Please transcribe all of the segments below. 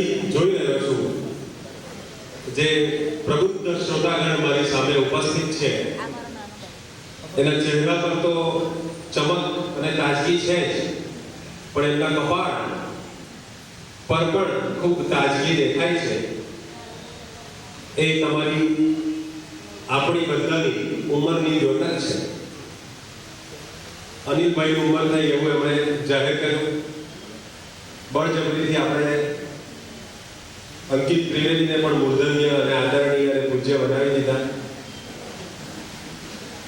અહીંથી જોઈ રહ્યો છું જે પ્રબુદ્ધ શ્રોતાગણ મારી સામે ઉપસ્થિત છે એના ચહેરા પર તો ચમક અને તાજગી છે જ, પણ એમના કપાળ પર પણ ખૂબ તાજગી દેખાય છે. એ તમારી આપણી બધાની ઉંમરની જોતક છે. અનિલભાઈની ઉંમર થઈ એવું એમણે જાહેર કર્યું. બળજબરીથી આપણે અંકિત ત્રિવેદીને પણ મૂર્ધન્ય અને આદરણીય અને પૂજ્ય બનાવી દીધા.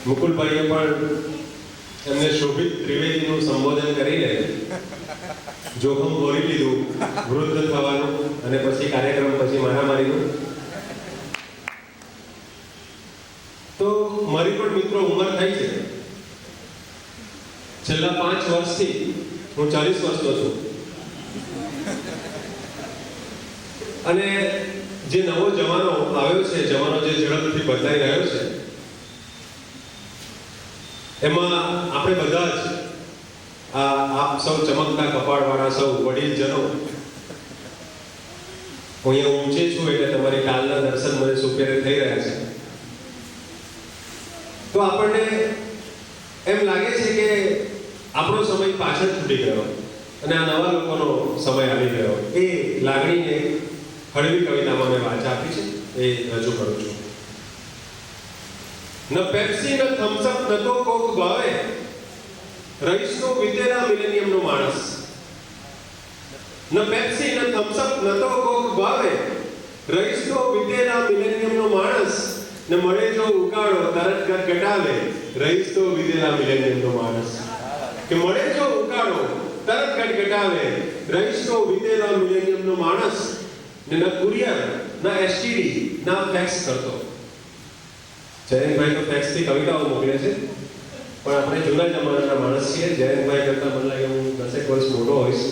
મુકુલભાઈએ પણ એમને શોભિત ત્રિવેદીનું સંબોધન કરીને જોખમ ભરી લીધું વૃદ્ધ થવાનું અને પછી કાર્યક્રમ પછી મારામારીનું. તો મારી પણ મિત્રો ઉંમર થઈ છે. છેલ્લા 5 વર્ષથી હું 40 વર્ષનો છું અને જે નવો જમાનો આવ્યો છે, જમાનો જે ઝડપથી બદલાઈ રહ્યો છે, એમાં આપણે બધા જ આપ સૌ ચમકતા કપાળવાળા સૌ વડીલજનો, હું અહીંયા ઊંચે છું એટલે તમારી કાલના દર્શન મને સુપેરે થઈ રહ્યા છે. તો આપણને એમ લાગે છે કે આપણો સમય પાછળ છૂટી ગયો અને આ નવા લોકોનો સમય આવી ગયો. એ લાગણીને હળવી કવિતામાં મેં વાચા આપી છે, એ રજૂ કરું છું. ન પેપ્સી ન થમ્સઅપ ન તો કોક ભાવે, રહીશનો વિતેલા મિલેનિયમનો માણસ. ન પેપ્સી ન થમ્સઅપ ન તો કોક ભાવે, રહીશનો વિતેલા મિલેનિયમનો માણસ. ને મળે જો ઉકાળો તરત ગટગટાવે, રહીશનો વિતેલા મિલેનિયમનો માણસ. કે મળે જો ઉકાળો તરત ગટગટાવે, રહીશનો વિતેલા મિલેનિયમનો માણસ. ને ન કુરિયર ન એસટીડી ન ફેક્સ કરતો. જયંતભાઈ તો ફેક્સથી કવિતાઓ મોકલે છે, પણ આપણે જૂના જમાનાના માણસ છીએ. જયંતભાઈ કરતા મને લાગે હું 10 વર્ષ મોટો હોઈશ.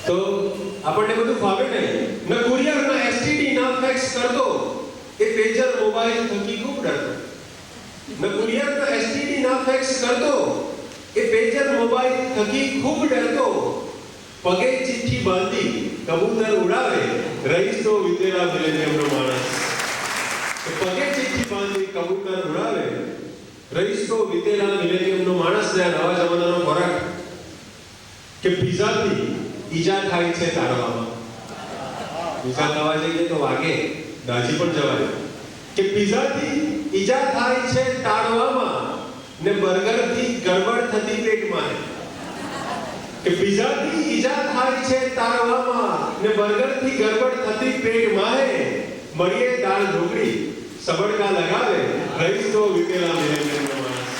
તો આપણને બધું ફાવે નહીં. ન કુરિયર ન એસટીડી ન ફેક્સ કરતો, એ પેજર મોબાઈલ થકી ખૂબ ડરતો. ન કુરિયર ન એસટીડી ન ફેક્સ કરતો, એ પેજર મોબાઈલ થકી ખૂબ ડરતો. પગે ચિઠ્ઠી બાંધી કબૂતર ઉડાવે, રહીશનો વિતેલા મિલેનિયમનો માણસ. પગે ચિઠ્ઠી બાંધી કબૂતર ઉડાવે, રહીશનો વિતેલા મિલેનિયમનો માણસ. ને નવા જમાનાનો ખોરાક કે પીઝાથી ઈજા થાય છે તાળવામાં. પીઝા ખાવા જઈએ તો વાગે, દાજી પણ જવાય. કે પીઝાથી ઈજા થાય છે તાળવામાં, ને બર્ગરથી ગડબડ થતી પેટમાં. કે પીઝાથી ઈજા થાય છે તાળવામાં, ને બર્ગરથી ગડબડ થતી પેટમાં. મળીએ દાળ ઢોકળી સબડકા લગાવે, રહીશનો વિતેલા મિલેનિયમનો માણસ.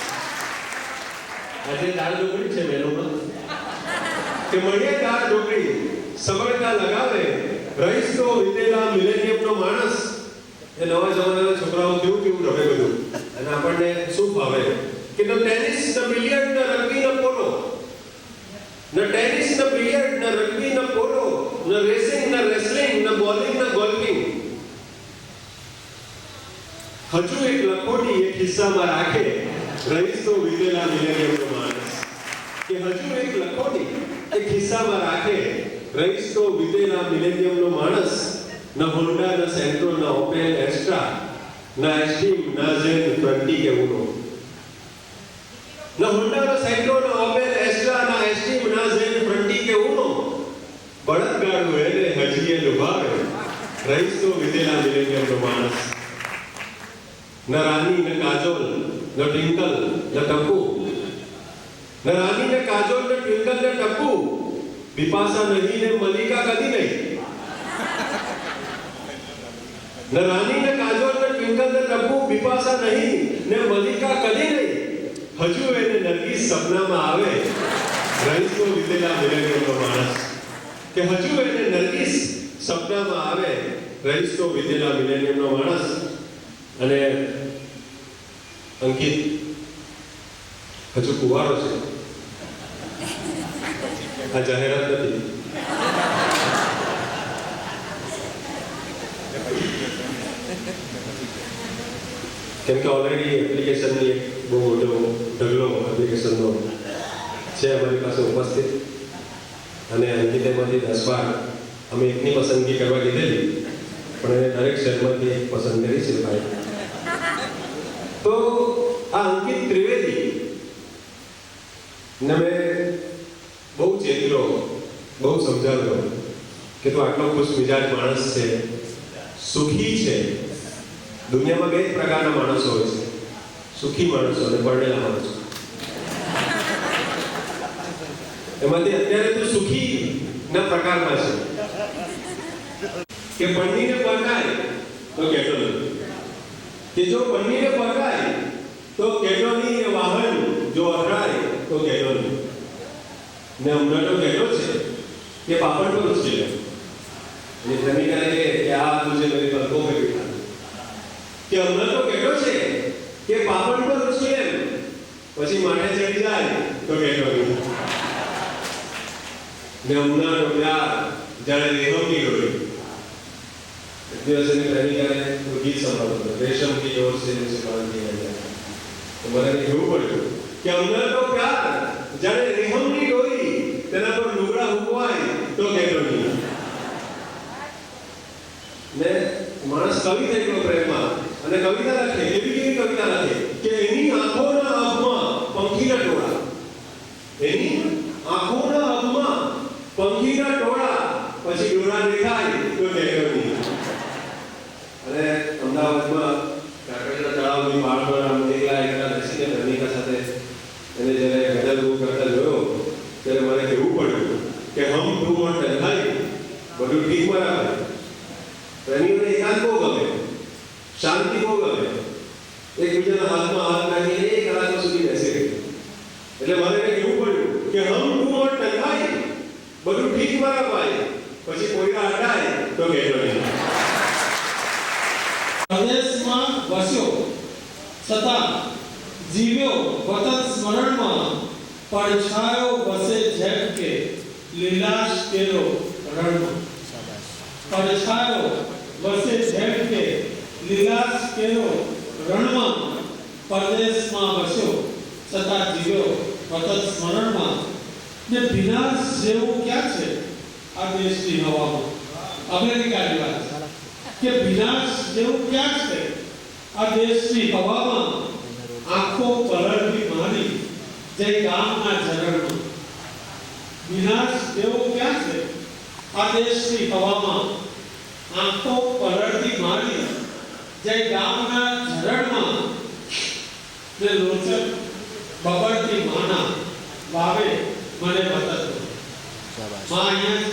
આજે દાળ ઢોકળી છે મેનુમાં. કે મળીએ દાળ ઢોકળી સબડકા લગાવે, રહીશનો વિતેલા મિલેનિયમનો માણસ. એ નવા જમાનાના છોકરાઓ કેવું રમે બધું, અને આપણને શું ભાવે કે ન ટેનિસ ન બિલિયર્ડ ન રગ્બી ન પોલો. ન ટેનિસ ન બિલિયર્ડ ન રગ્બી ન પોલો, ન રેસિંગ ન રેસલિંગ ન બોલિંગ ન ગોલ્ફિંગ. હજુ એક લખોટી એક ખિસ્સામાં રાખે, રહીશનો વિતેલા મિલેનિયમનો માણસ. કે હજુ એક લખોટી એક ખિસ્સામાં રાખે, રહીશનો વિતેલા મિલેનિયમનો માણસ. ન હોન્ડા ન સેન્ટ્રો ન ઓપેલ એસ્ટ્રા, ન એસ્ટીમ ન ઝેન ફ્રન્ટી કે ઉનો. ન હોન્ડા ન સેન્ટ્રો ન ઓપેલ એસ્ટ્રા, ન એસ્ટીમ ન ઝેન ફ્રન્ટી કે ઉનો. બળદગાડું એને હજીએ લુભાવે, રહીશનો વિતેલા મિલેનિયમનો માણસ. ન રાની ન કાજોલ ન ટ્વિંકલ ન ટપ્પુ. ન રાની ન કાજોલ ન ટ્વિંકલ ન ટપ્પુ, બિપાશા નહીં ને મલિકા કદી નહીં. ન રાની ન કાજોલ ન ટ્વિંકલ ન ટપ્પુ, બિપાશા નહીં ને મલિકા કદી નહીં. હજુ એને નરગીસ સપનામાં આવે, રહીશનો વિતેલા મિલેનિયમનો માણસ. કે હજુ એને નરગીસ સપનામાં આવે, રહીશનો વિતેલા મિલેનિયમનો માણસ. અને અંકિત હજુ કુંવારો છે. આ જાહેરાત નથી. કેમ કે ઓલરેડી એપ્લિકેશનની એક બહુ મોટો ઢગલો એપ્લિકેશનનો છે અમારી પાસે ઉપસ્થિત. અને અંકિતેમાંથી 10-12 અમે એકની પસંદગી કરવા કીધેલી, પણ એને દરેક શહેરમાંથી એક પસંદ કરી છે ભાઈ. તો આ અંકિત ત્રિવેદી ને મેં બહુ ચેતલો, બહુ સમજાવ્યો કે તું આટલો ખુશ મિજાજ માણસ છે, સુખી છે. દુનિયામાં બે જ પ્રકારના માણસો હોય છે, સુખી માણસો અને પરણેલા માણસો. એમાંથી અત્યારે તો સુખી ના પ્રકારમાં છે કે પરણીને પરણાય તો કેટો નહીં, કે જો પરણીને પરણાય તો કેટો નહીં, એ વાહન જો અથડાય તો કેટો નહીં. ને હમણાં તો કેટો છે કે પાપડ પર ઉછળી ગયો. ये प्रेमिका ने कि आ तुझे मेरे पलकों पे बिठा, कि हमણાં તો કેટો છે કે પાપડ પર ઉછળે પછી માથે ચડી જાય તો કેટો નહીં. ને હમણાં તો પ્યાર જાણે રેહમની ડોરી. એક દિવસ એની પ્રેમિકાને ગીત સંભળાવતો હતો, રેશમ की डोर से मुझे बांध दिया जाए. તો મને એવું પડ્યું કે હમણાં તો પ્યાર જાણે રેહમની ડોરી, તેના પર લુગડા મૂકવાય તો કેટો નહીં. ને માણસ કવિ થઈ ગયો પ્રેમમાં અને કવિતા લખે. કેવી કવિતા લખે કે એની આંખોના આભમાં પંખીના ટોળા, એની આંખોના આભમાં પંખીના ટોળા, પછી ડોળા દેખાય તો કેટો નહીં. અને અમદાવાદમાં કાકડિયા તળાવની પાળમાં એકલા બેસીને પ્રેમિકા સાથે એને જ્યારે ગઝલ કરતા જોયો ત્યારે મને કહેવું પડ્યું કે હમ તું ઓર તન્હાઈ બધું ઠીક બરાબર. પ્રેમીઓને એકાંત બહુ ગમે, શાંતિ બહુ ગમે, એકબીજાના હાથમાં હાથ નાખીને 1 કલાક સુધી બેસે. એટલે મારે એવું પડ્યું કે હમ તું ઓર તન્હાઈ બધું ઠીક બરાબર, પછી કોઈના હટાય તો કહેતો નહીં. પ્રદેશમાં વસ્યો છતાં જીવ્યો વતન સ્મરણમાં, પડછાયો વસે જેમ કે લીલાશ કેરો રણમાં. પડછાયો વસે જેમ કે લીલાશ કેરો રણમાં, પરદેશમાં વસ્યો છતાં જીવ્યો વતન સ્મરણમાં. ને વિનાશ જેવું ક્યાં છે આ દેશની હવામાં? અમેરિકાની વાત કે વિનાશ જેવું ક્યાં છે આ દેશની હવામાં? આંખો પલળવી મારી જય ગામના ઝરણમાં. વિનાશ જેવું ક્યાં છે આ દેશની હવામાં? આંખો પલળવી મારી જય ગામના ઝરણમાં. ને લોચક બબડતી માના વાવે મને વતન. માં અહીંયા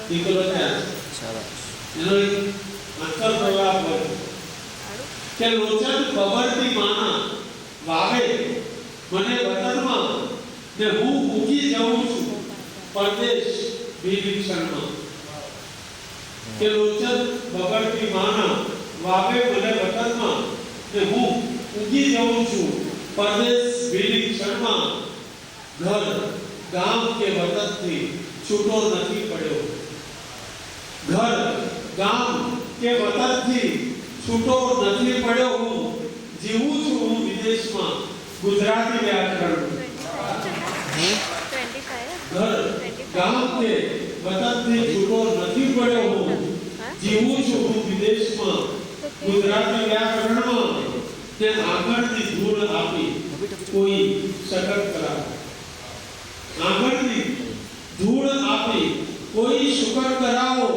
દીકરો ત્યાં એનો એક અંતર પ્રવાહ હોય કે લોચન બબડતી માના વાવે મને વતનમાં, ને હું ઉગી જાઉં છું પરદેશ વિનિક્ષણમાં. કે લોચન બબડતી માના વાવે મને વતનમાં, ને હું ઉગી જાઉં છું પરદેશ વિનિક્ષણમાં. ઘર ગામ કે વતનથી છૂટો નથી પડ્યો. ઘર ગામ કે વતનથી છૂટો નથી પડ્યો. હું જીવું છું હું વિદેશમાં ગુજરાતી વ્યાકરણ. ઘર ગામ કે વતનથી છૂટો નથી પડ્યો. હું જીવું છું હું વિદેશમાં ગુજરાતી વ્યાકરણમાં. તે આગળની ધૂળ આપી કોઈ સટક કરાવે. આગળની ધૂળ આપી કોઈ શુકર કરાવો.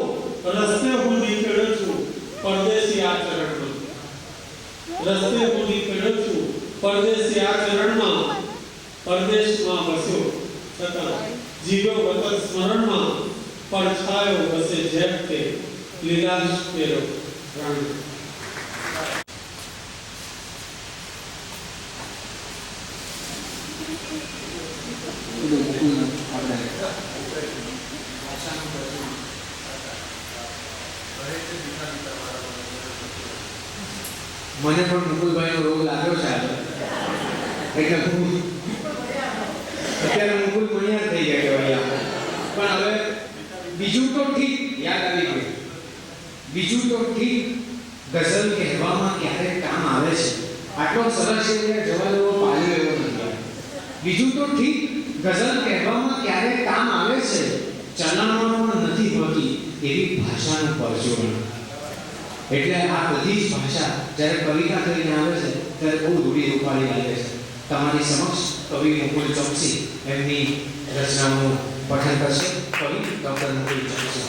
રસ્તે હું નીકળ્યો છું પરદેશી આચરણમાં. રસ્તે હું નીકળ્યો છું પરદેશી આચરણમાં. પરદેશમાં વસ્યો છતાં જીવ્યો વતન સ્મરણમાં. પડછાયો વસે જેમ કે લીલાશ કેરો રણ. મને પણ મુકુલભાઈનો રોગ લાગ્યો છે એટલે હું અત્યારે મુકુલ મણિયાર થઈ ગયા કહેવાય. પણ હવે બીજું તો ઠીક, યાદ આવી ગયું. બીજું તો ઠીક ગઝલ કહેવામાં ક્યારેક કામ આવે છે. આટલો સરસ છે જવા દેવો પાલ્યો એવો નથી. બીજું તો ઠીક ગઝલ કહેવામાં ક્યારે કામ આવે છે, ચલણમાં નથી હોતી એવી ભાષાનું પરચુરણ. એટલે આ બધી જ ભાષા જ્યારે કવિતા કરીને આવે છે ત્યારે બહુ રૂઢી રૂપાળી લાગે છે. તમારી સમક્ષ કવિ મુકુલ ચોકસી એમની રચનાનું પઠન કરશે. કવિ ડૉક્ટર મુકુલ ચોકસી.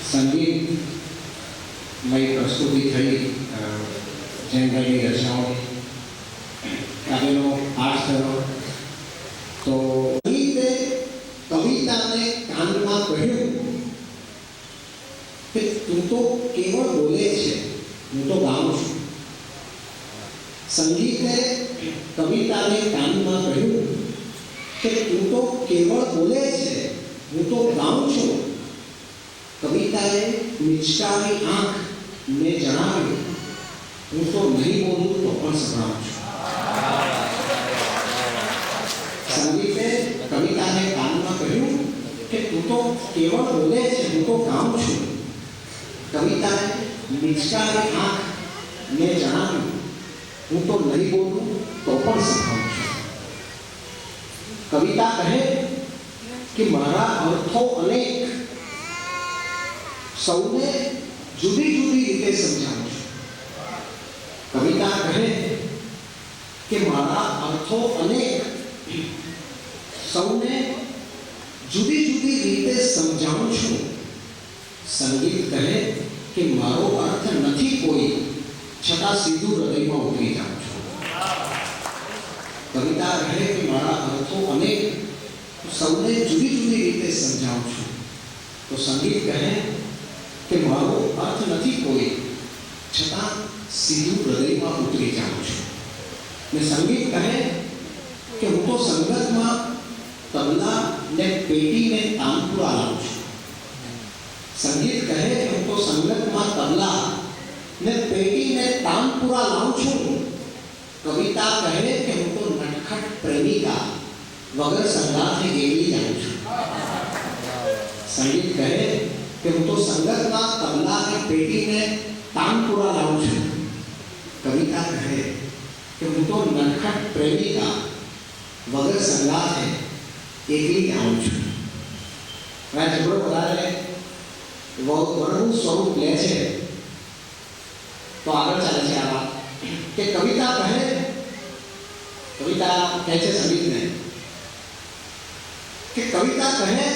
સંગીતમય પ્રસ્તુતિ થઈ જયંતભાઈની રચનાઓની કાવ્યનો પાઠ થયો. તો સંગીતે કવિતાને કાનમાં કહ્યું કે તું તો કેવળ બોલે છે, હું તો ગાઉં છું. સંગીતે કવિતાને કાનમાં કહ્યું કે તું તો કેવળ બોલે છે, હું તો ગાઉં છું. કવિતાએ મિચકારી આંખ ને જણાવ્યું, હું તો નહીં બોલું તો પણ સંભળાવું છું. સંગીતે કવિતાને કાનમાં કહ્યું કે તું તો કેવળ બોલે છે, હું તો ગાઉં છું. કવિતાએ મિચકારી આંખ ને જણાવ્યું, હું તો નહીં બોલું તો પણ સંભળાવું છું. કવિતા કહે કે મારા અર્થો અનેક, સૌને જુદી જુદી રીતે સમજાવું છું. કવિતા કહે કે મારા અર્થો અનેક, સૌને જુદી જુદી રીતે સમજાવું છું. સંગીત કહે કે મારો અર્થ નથી કોઈ, છતાં સીધું હૃદયમાં ઉતરી જાઉં છું. કવિતા કહે કે મારા અર્થો અનેક, સૌને જુદી જુદી રીતે સમજાવું છું. તો સંગીત કહે કે મારો અર્થ નથી કોઈ, છતાં સીધું હૃદયમાં ઉતરી જાઉં છું. ને સંગીત કહે કે હું તો સંગતમાં તબલા ને પેટીને તાનપુરા લાવું છું. સંગીત કહે કે હું તો સંગતમાં તબલા ને પેટીને તાનપુરા લાવું છું. કવિતા કહે કે હું તો નટખટ પ્રેમિકા વગર સંગાથે ગેલી જાઉં છું. સંગીત કહે કે હું તો સંગતમાં તબલા ને પેટીને તાનપુરા લાવું છું. કવિતા કહે કે હું તો નટખટ પ્રેમિકા વગર સંગાથે એકલી આવું છું. હવે ઝઘડો વધારે વરનું સ્વરૂપ લે છે તો આગળ ચાલે છે આ વાત કે કવિતા કહે છે સંગીતને કે કવિતા કહે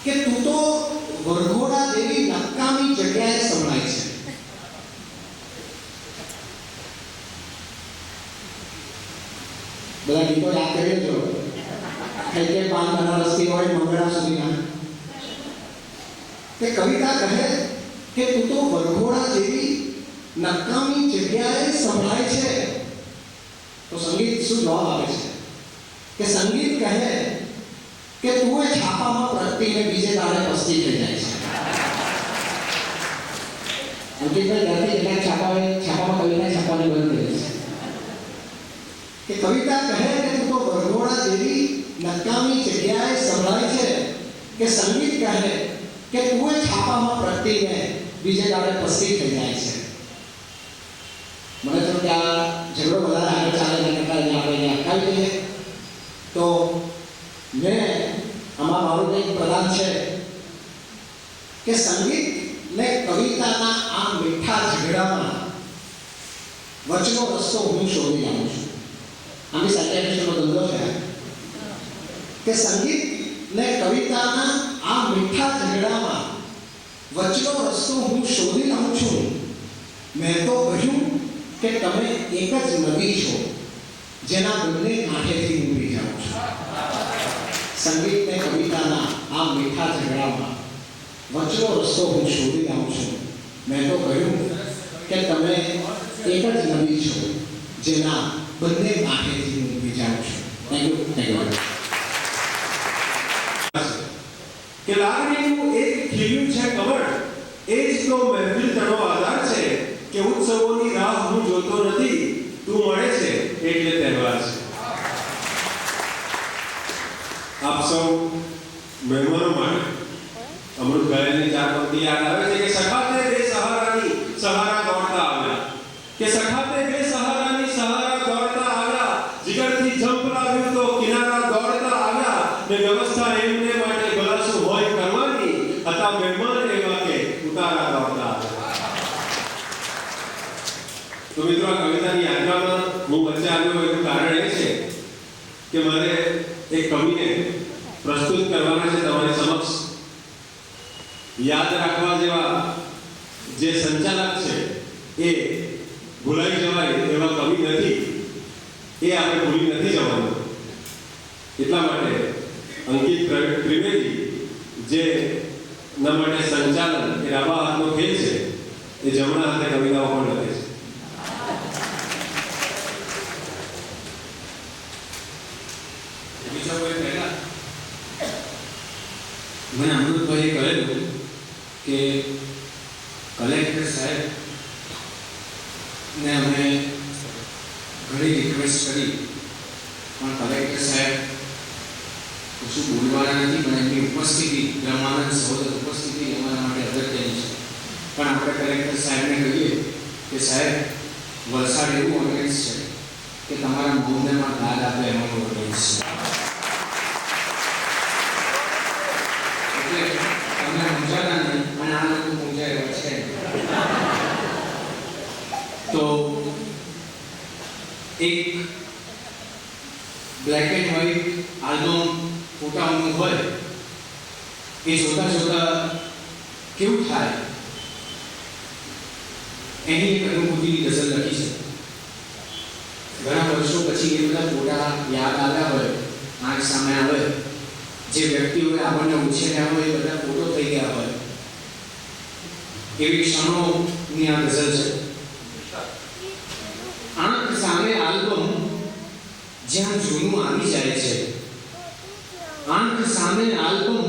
કે તું તો વરઘોડા જેવી નકામી જગ્યાએ સંભળાય છે. બધા ગીતો યાદ કરી લેજો. કઈ કે પાન બનારસથી હોય મંગળા સુધીના. કે કવિતા કહે કે તું તો વરઘોડા જેવી નકામી જગ્યાએ સંભળાય છે. તો સંગીત શું જવાબ આપે છે કે સંગીત કહે કે તું એ છાપામાં પ્રગટીને બીજે દાડે પસ્તી થઈ જાય છે. અંકિતભાઈ ત્યાંથી કેટલાક છાપામાં કવિતા છાપવાની બંધ કરી છે. કે કવિતા કહે કે તું તો વરઘોડા જેવી નકામી જગ્યાએ સંભળાય છે. કે સંગીત કહે કે તું એ છાપામાં પ્રગટીને બીજે દાડે પસ્તી થઈ જાય છે. મને તો કે આ ઝઘડો વધારે આગળ ચાલે ને કરતા આપણે અટકાવી દઈએ. તો મેં આમાં મારું કંઈક પ્રદાન છે કે સંગીત ને કવિતાના આ મીઠા ઝઘડામાં વચનો રસ્તો હું શોધી આવું છું. આની સાયન્ટિફિકનો ધંધો છે કે સંગીત ને કવિતાના આ મીઠા ઝઘડામાં વચનો રસ્તો હું શોધી લાવું છું. મેં તો કહ્યું કે તમે એક જ નદી છો જેના બંને કાંઠેથી ઉભરી જાઓ છો. સંગીત ને કવિતાના આ મીઠા ઝઘડામાં વચનો રસ્તો હું શોધી લાવું છું. મેં તો કહ્યું કે તમે એક જ નદી છો જેના બંને કાંઠેથી ઉભરી જાઓ છો. Thank you. કે લાગણીનું એક ખીલ્યું છે કમળ, એ જ તો મહેફિલ તનો આધાર છે, કે ઉત્સવોની રાહ હું જોતો નથી, તું મળે છે એટલે તહેવાર છે. આપ સૌ મહેમાનો માટે અમૃત ગળેની ચાર પંક્તિ યાદ આવે છે કે સખાતે બે સહારાની સહારા દોડતા આવ્યા, કે સખાતે બે સહારાની સહારા દોડતા આવ્યા, જીગરથી જંપ લાવ્યું તો કિનારા દોડતા આવ્યા, ને વ્યવસ્થા એમને માટે ભલાશું હોય કરવાની, હતા મહેમાન એવા કે ઉતારા દોડતા આવ્યા. તો મિત્રો, આ કવિતાની યાત્રામાં હું વચ્ચે આવ્યો એનું કારણ એ છે કે મારે એક કવિને પ્રસ્તુત કરવાના છે તમારી સમક્ષ. યાદ રાખવા જેવા જે સંચાલક છે એ ભૂલાઈ જવાય એવા કવિ નથી, એ આપણે ભૂલી નથી જવાનું. એટલા માટે અંકિત ત્રિવેદી જે ના માટે સંચાલન એ ડાબા હાથનો ખેલ છે, એ જમણા હાથે કવિતાઓ પણ લખે છે. બીજા કોઈ પહેલા મને અમૃતભાઈએ કહેલું કે કલેક્ટર સાહેબ ને અમે ઘણી રિક્વેસ્ટ કરી, પણ કલેક્ટર સાહેબ કશું બોલવાના નથી, પણ એમની ઉપસ્થિતિ, બ્રહ્માનંદ સહોદર ઉપસ્થિતિ અમારા માટે અગત્યની છે. પણ આપણે કલેક્ટર સાહેબને કહીએ કે સાહેબ, વલસાડ એવું ઓર્ગેન્સ છે કે તમારા મૌનમાં દાદ આપે એમાં ઓર્ગેન્સ છે. તમને સમજાતા નહીં, અને આ લોકો સમજાય છે. તો એક બ્લેક એન્ડ વ્હાઇટ આલ્બમ ફોટાનું હોય, એ જોતા જોતા કેવું થાય એની એક અનુભૂતિની ગઝલ લખી છે. ઘણા વર્ષો પછી એ બધા ફોટા યાદ આવ્યા હોય, આંખ સામે આવે, જે વ્યક્તિઓએ આપણને ઉછેર્યા હોય એ બધા ફોટો થઈ ગયા હોય, એવી ક્ષણોની આ ગઝલ છે. આંખ સામે આલ્બમ જ્યાં જૂનું આવી જાય છે, આંખ સામે આલ્બમ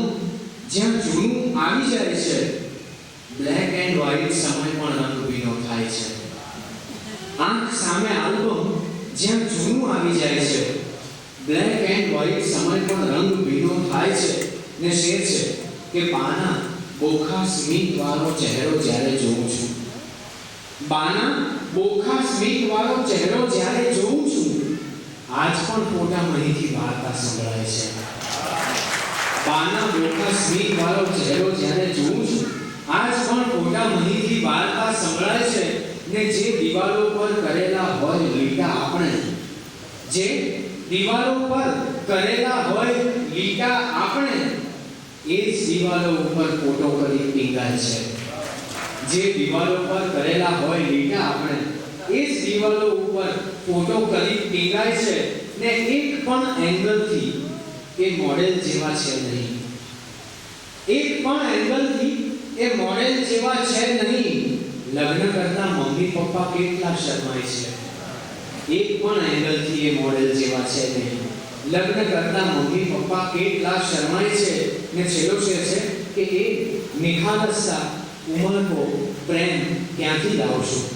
જ્યાં જૂનું આવી જાય છે, બ્લેક એન્ડ વ્હાઇટ સમય પણ રંગભીનો થાય છે. આંખ સામે આલ્બમ જ્યાં જૂનું આવી જાય છે, બ્લેક એન્ડ વ્હાઇટ સમય પણ રંગભીનો થાય છે. ને શેર છે કે બાના બોખા સ્મિત વાળો ચહેરો જ્યારે જોઉં છું, બાના બોખા સ્મિત વાળો ચહેરો જ્યારે જોઉં છું, આજ પણ ફોટા મહીથી વાર્તા સંભળાય છે. બાના બોખા સ્મિત વાળો ચહેરો જ્યારે જોઉં છું, આજ પણ ફોટા મહીથી વાર્તા સંભળાય છે. ને જે દિવાલો પર કરેલા હોય લીટા આપણે, જે દિવાલો પર કરેલા હોય લીટા આપણે, એ જ દિવાલો ઉપર ફોટો કરી ટીંગાય છે. જે દિવાલો પર કરેલા હોય લીટા આપણે, એ જ દિવાલો ઉપર ફોટો કરી ટીંગાય છે. ને એક પણ એંગલથી એ મોડેલ જેવા છે નહીં, એક પણ એંગલથી એ મોડેલ જેવા છે નહીં. લગ્ન કરતા મમ્મી પપ્પા કેટલા શરમાય છે, એક પણ એંગલથી એ મોડેલ જેવા છે નહીં. લગ્ન કરતા મમ્મી પપ્પા કેટલા શરમાય છે. ને છેલ્લો શેર છે કે એ નિખાલસતા ઉમળકો પ્રેમ ક્યાંથી લાવશું,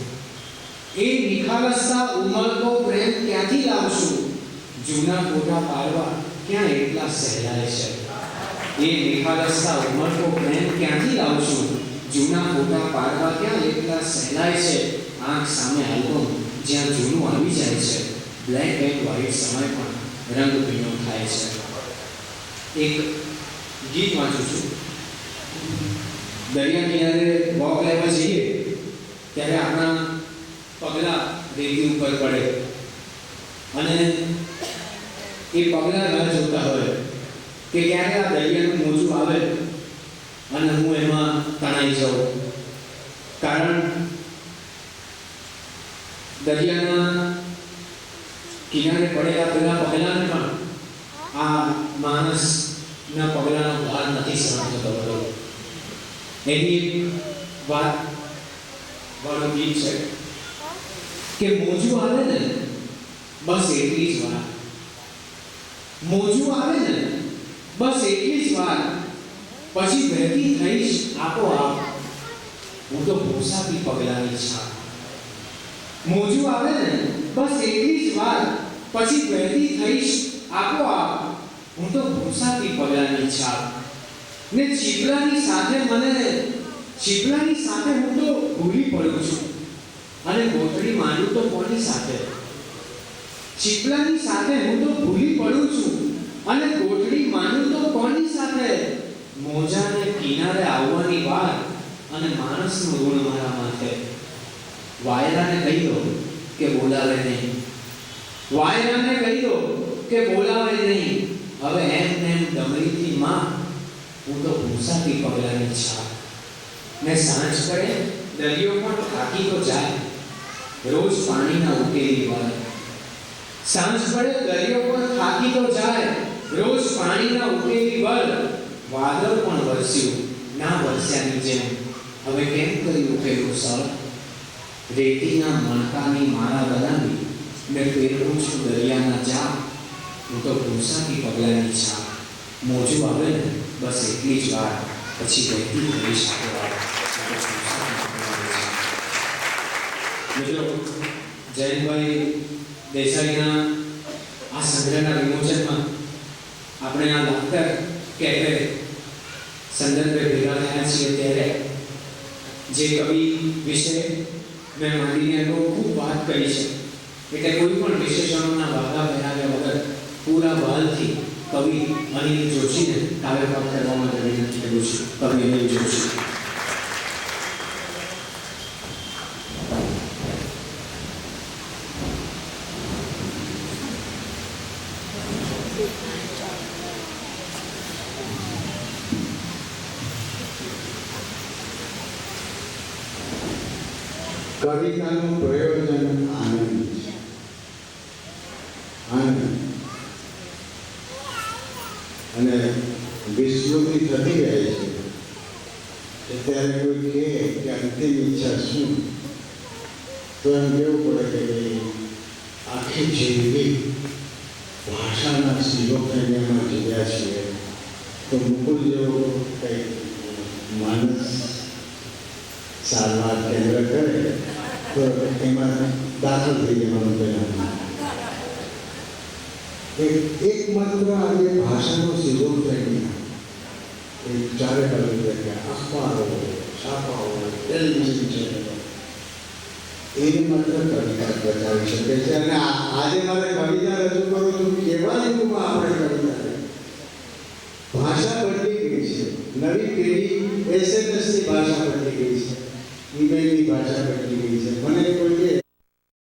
એ નિખાલસતા ઉમળકો પ્રેમ ક્યાંથી લાવશું, જૂના ફોટા પાડવા ક્યાં એટલા સહેલાય છે. એ નિખાલસતા ઉમળકો પ્રેમ ક્યાંથી લાવશું, જૂના ફોટા પાડવા ક્યાં એટલા સહેલાય છે. આંખ સામે આલ્બમ જ્યાં જૂનું આવી જાય છે, બ્લેક એન્ડ વ્હાઇટ સમય પણ રંગભીનો થાય છે. એક ગીત વાંચું છું. દરિયા કિનારે વોક લેવા જઈએ ત્યારે આપણા પગલા રેતી ઉપર પડે, અને એ પગલા રાહ જોતા હોય કે ક્યારે આ દરિયાનું મોજું આવે અને હું એમાં તણાઈ જાઉં. કારણ દરિયાના કિનારે પડેલા પેલા પગલાને પણ આ માણસના પગલાનો ભાર નથી સહન થતો હતો. એની એક વાત વાળું ગીત છે કે મોજું આવે ને બસ એટલી જ વાર, મોજું આવે ને બસ એટલી જ વાર, પછી વહેતી થઈશ આપોઆપ હું તો ભૂસાથી પગલાની છાપ. મોજું આવે ને બસ એટલી જ વાર, પછી વહેતી થઈશ આપોઆપ હું તો ભૂસાથી પગલાની છાપ. ને ચીપલાની સાથે હું તો ભૂલી પડું છું, અને ગોઠડી માંડું તો કોની સાથે? ચીપલાની સાથે હું તો ભૂલી પડું છું, અને ગોઠડી માંડું તો કોની સાથે? મોજાને કિનારે આવવાની વાર, અને માણસનું ઋણ મારા માથે. વાયરાને કહી દો કે બોલાવે નહીં, વાયરાને કહી દો કે બોલાવે નહીં. હવે એમ ડમરીથી માં હું તો ભૂસાથી પગલાની છાપ. ને સાંજ પડે દરિયો પણ થાકી તો જાય, રોજ પાણીના ઉકેલી વાર. સાંજ પડે દરિયો પણ થાકી તો જાય, રોજ પાણીના ઉકેલી વાર. વાદળ પણ વરસ્યું ના વરસ્યાની જેમ, હવે કેમ કરી ઉકેલું સર? રેતીના મણકાની મારા બદામી ને પહેરું છું દરિયાના જા. હું તો ભૂસાથી પગલાની છાપ. મોજું આવે ને બસ એટલી જ વાર, પછી વહેતી થઈ શકે. મિત્રો, જયંતભાઈ દેસાઈના આ સંગ્રહના વિમોચનમાં આપણે આ લાફ્ટર કેફે સંદર્ભે ભેગા થયા છીએ ત્યારે જે કવિ વિશે મેં માંડીને ખૂબ વાત કરી છે, એટલે કોઈ પણ વિશેષણોના વાગા પહેરાવ્યા વગર પૂરા બહાલથી કવિ અનિલ જોશીને કાવ્ય પ્રાપ્ત કરવા માટે વિનંતી કરું છું. કવિ અનિલ જોશી. કવિતાનું પ્રયોજન આનંદ છે. આનંદ અને વિસ્મૃતિ થતી રહે છે. ત્યારે કોઈ કહે કે અંતિમ ઈચ્છા શું, તો એમ કહેવું પડે કે ભાઈ આખી જિંદગી ભાષાના શિરોખેણિયામાં જીવ્યા છીએ, તો મુકુલ જેવો કંઈક માનસ સારવાર કેન્દ્ર કરે તો એમાં દાખલ થઈ જવાનું પહેલાં એકમાત્ર આજે ભાષાનો સીધો ટ્રેનિંગ એ ચારે બાજુ જગ્યા અખબારો, છાપાઓ, ટેલિવિઝન ચેનલો એને માત્ર કવિતા બચાવી શકે છે. અને આજે મારે કવિતા રજૂ કરું છું કેવા યુગમાં આપણે કવિતા ભાષા બદલી ગઈ છે. નવી પેઢી SMS ની ભાષા બદલી ગઈ છે, ઈમેલની ભાષા બદલી ગઈ છે. મને કોઈ